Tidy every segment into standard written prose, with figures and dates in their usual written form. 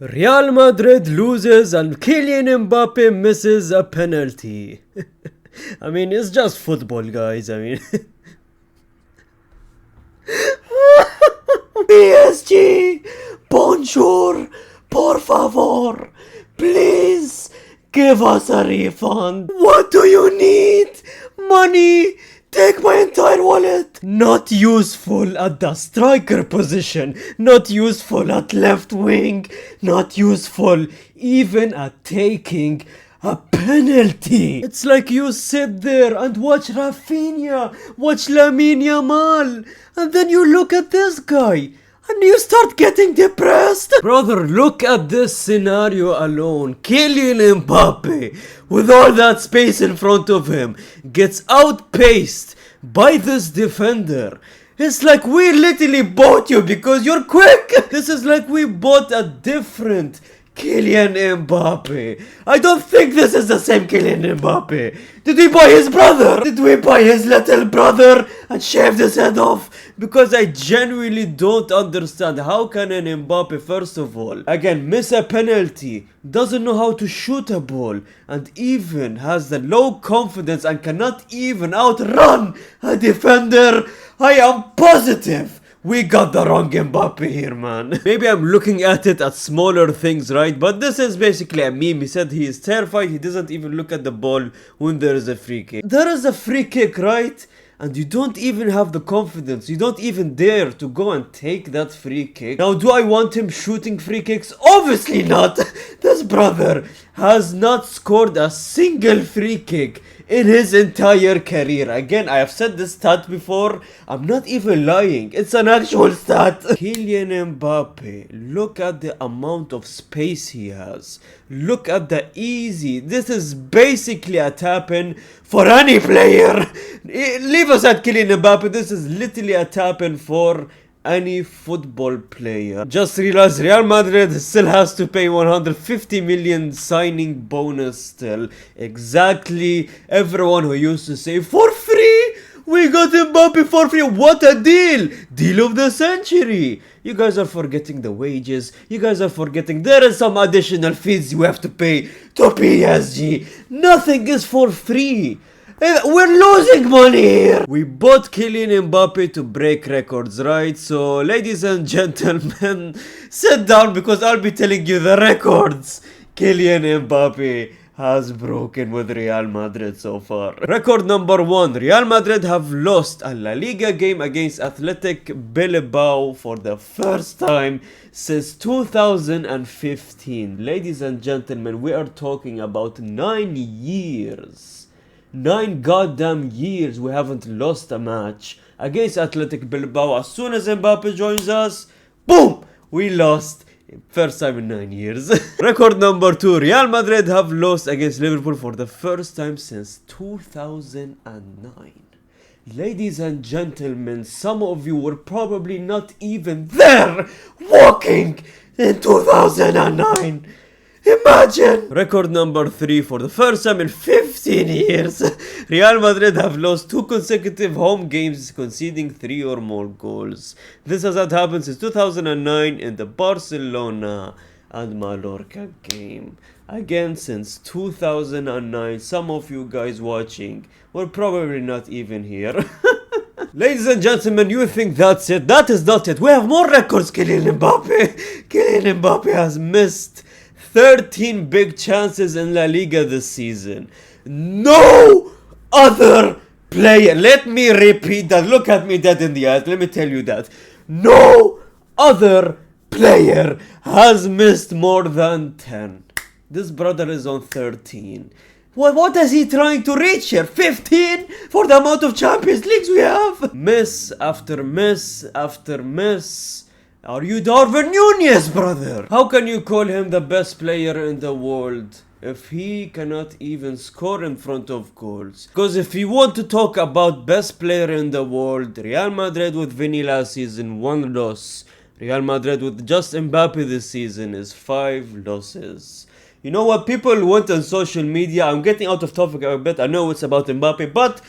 Real Madrid loses and Kylian Mbappe misses a penalty. I mean, it's just football, guys. I mean, PSG, bonjour, por favor, please give us a refund. What do you need? Money? Take my entire wallet. Not useful at the striker position. Not useful at left wing. Not useful even at taking a penalty. It's like you sit there and watch Rafinha, watch Lamine Yamal, and then you look at this guy and you start getting depressed. Brother, look at this scenario alone. Kylian Mbappe, with all that space in front of him, gets outpaced by this defender. It's like we literally bought you because you're quick. This is like we bought a different Kylian Mbappe. I don't think this is the same Kylian Mbappe. Did we buy his brother? Did we buy his little brother and shave his head off? Because I genuinely don't understand how can an Mbappe, first of all, again, miss a penalty, doesn't know how to shoot a ball, and even has the low confidence and cannot even outrun a defender. I am positive we got the wrong Mbappe here, man. Maybe I'm looking at it at smaller things, right? But this is basically a meme. He said he is terrified. He doesn't even look at the ball when there is a free kick. There is a free kick, right? And you don't even have the confidence. You don't even dare to go and take that free kick. Now, do I want him shooting free kicks? Obviously not. This brother has not scored a single free kick in his entire career. Again, I have said this stat before. I'm not even lying. It's an actual stat. Kylian Mbappe, look at the amount of space he has. Look at the easy. This is basically a tap-in for any player. Leave us at Kylian Mbappe. This is literally a tap-in for any football player. Just realize Real Madrid still has to pay 150 million signing bonus still. Exactly everyone who used to say for free, we got Mbappe for free. What a deal! Deal of the century. You guys are forgetting the wages. You guys are forgetting there is some additional fees you have to pay to PSG. Nothing is for free. We're losing money here. We bought Kylian Mbappe to break records, right? So, ladies and gentlemen, sit down because I'll be telling you the records Kylian Mbappe has broken with Real Madrid so far. Record number 1. Real Madrid have lost a La Liga game against Athletic Bilbao for the first time since 2015. Ladies and gentlemen, we are talking about 9 years. 9 goddamn years we haven't lost a match against Athletic Bilbao. As soon as Mbappe joins us, boom, we lost. First time in 9 years. Record number 2. Real Madrid have lost against Liverpool for the first time since 2009. Ladies and gentlemen, some of you were probably not even there walking in 2009. Imagine! Record number 3. For the first time in 15 years, Real Madrid have lost 2 consecutive home games, conceding 3 or more goals. This has not happened since 2009 in the Barcelona and Mallorca game. Again, since 2009, some of you guys watching were probably not even here. Ladies and gentlemen, you think that's it? That is not it. We have more records, Kylian Mbappe. Kylian Mbappe has missed 13 big chances in La Liga this season. No other player, let me repeat that, look at me dead in the eyes, let me tell you that. No other player has missed more than 10. This brother is on 13. What is he trying to reach here? 15? For the amount of Champions Leagues we have? Miss after miss after miss. Are you Darwin Núñez, brother? How can you call him the best player in the world if he cannot even score in front of goals? Because if you want to talk about best player in the world, Real Madrid with Vini last season, 1 loss. Real Madrid with just Mbappe this season is 5 losses. You know what? People went on social media. I'm getting out of topic a bit. I know it's about Mbappe, but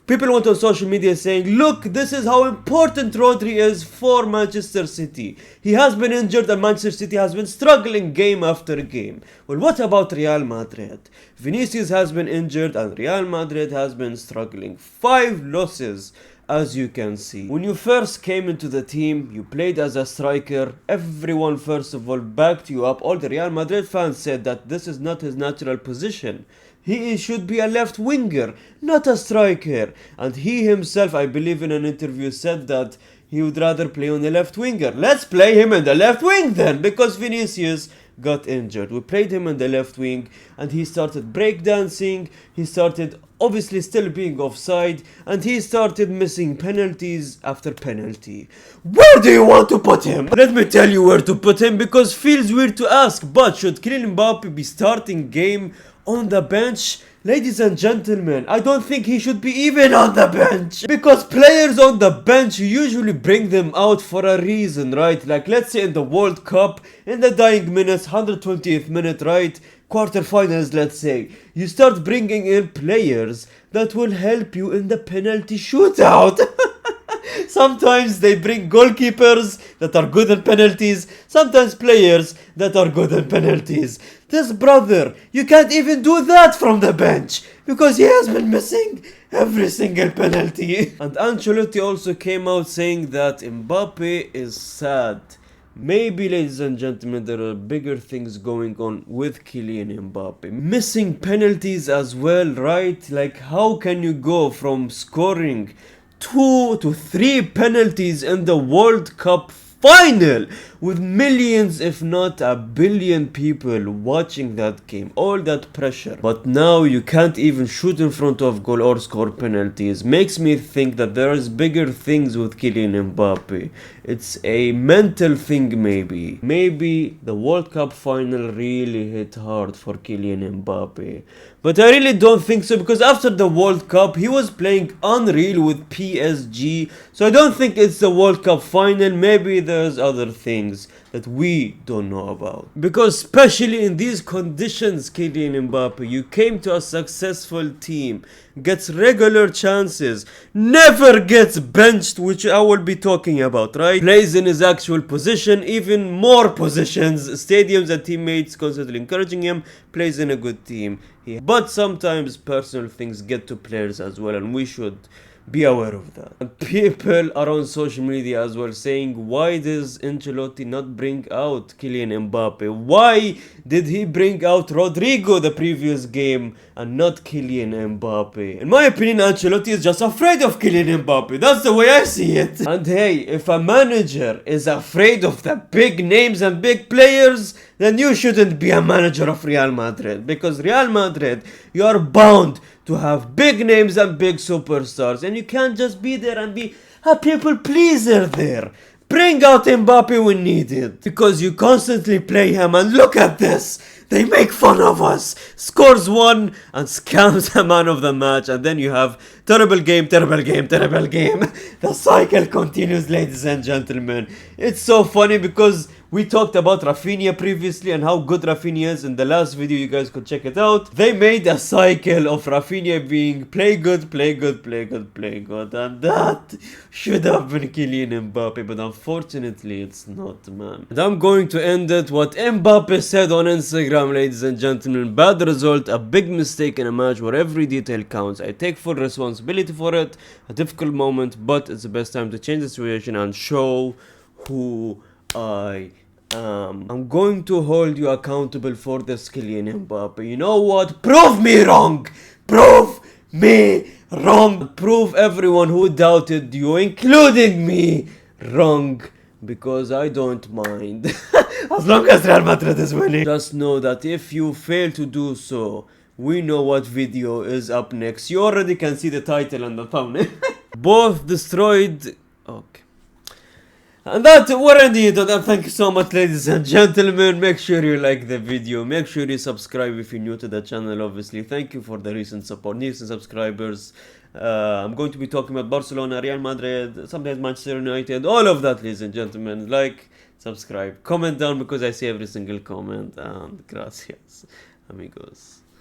People went on social media saying, look, this is how important Rodri is for Manchester City. He has been injured and Manchester City has been struggling game after game. Well, what about Real Madrid? Vinicius has been injured and Real Madrid has been struggling. 5 losses, as you can see. When you first came into the team, you played as a striker. Everyone first of all backed you up. All the Real Madrid fans said that this is not his natural position. He should be a left winger, not a striker. And he himself, I believe in an interview, said that he would rather play on the left winger. Let's play him in the left wing then, because Vinicius got injured. We played him in the left wing and he started breakdancing. He started obviously still being offside and he started missing penalties after penalty. Where do you want to put him? Let me tell you where to put him, because feels weird to ask, but should Kylian Mbappe be starting game on the bench? Ladies and gentlemen, I don't think he should be even on the bench, because players on the bench, you usually bring them out for a reason, right? Like, let's say in the World Cup, in the dying minutes, 120th minute, right? Quarterfinals, let's say, you start bringing in players that will help you in the penalty shootout. Sometimes they bring goalkeepers that are good at penalties, sometimes players that are good at penalties. This brother, you can't even do that from the bench, because he has been missing every single penalty. And Ancelotti also came out saying that Mbappe is sad. Maybe, ladies and gentlemen, there are bigger things going on with Kylian Mbappe. Missing penalties as well, right? Like, how can you go from scoring 2 to 3 penalties in the World Cup final with millions, if not a billion people watching that game, all that pressure, but now you can't even shoot in front of goal or score penalties? Makes me think that there is bigger things with Kylian Mbappe. It's a mental thing. Maybe the World Cup final really hit hard for Kylian Mbappe, but I really don't think so, because after the World Cup he was playing unreal with PSG. So I don't think it's the World Cup final. Maybe there's other things that we don't know about, because especially in these conditions, Kylian Mbappe, you came to a successful team, gets regular chances, never gets benched, which I will be talking about, right? Plays in his actual position, even more positions, stadiums and teammates constantly encouraging him, plays in a good team. But sometimes personal things get to players as well, and we should be aware of that. And people are on social media as well saying, why does Ancelotti not bring out Kylian Mbappe? Why did he bring out Rodrigo the previous game and not Kylian Mbappe? In my opinion, Ancelotti is just afraid of Kylian Mbappe. That's the way I see it. And hey, if a manager is afraid of the big names and big players, then you shouldn't be a manager of Real Madrid, because Real Madrid, you are bound to have big names and big superstars, and you can't just be there and be a people pleaser there. Bring out Mbappe when needed, because you constantly play him, and look at this. They make fun of us. Scores 1 and scams the man of the match, and then you have terrible game. The cycle continues, ladies and gentlemen. It's so funny, because we talked about Rafinha previously and how good Rafinha is in the last video. You guys could check it out. They made a cycle of Rafinha being play good, and that should have been Kylian Mbappe, but unfortunately it's not, man. And I'm going to end it what Mbappe said on Instagram, ladies and gentlemen. Bad result, a big mistake in a match where every detail counts. I take full responsibility for it. A difficult moment, but it's the best time to change the situation and show who I am. I'm going to hold you accountable for this, Kylian Mbappe. You know what? Prove me wrong! Prove me wrong! Prove everyone who doubted you, including me, wrong. Because I don't mind. As long as Real Madrid is winning. Just know that if you fail to do so, we know what video is up next. You already can see the title and the thumbnail. Both destroyed. Okay. And that we're ending it. And thank you so much, ladies and gentlemen. Make sure you like the video. Make sure you subscribe if you're new to the channel, obviously. Thank you for the recent support, recent subscribers. I'm going to be talking about Barcelona, Real Madrid, sometimes Manchester United, all of that, ladies and gentlemen. Like, subscribe, comment down, because I see every single comment. And gracias, amigos.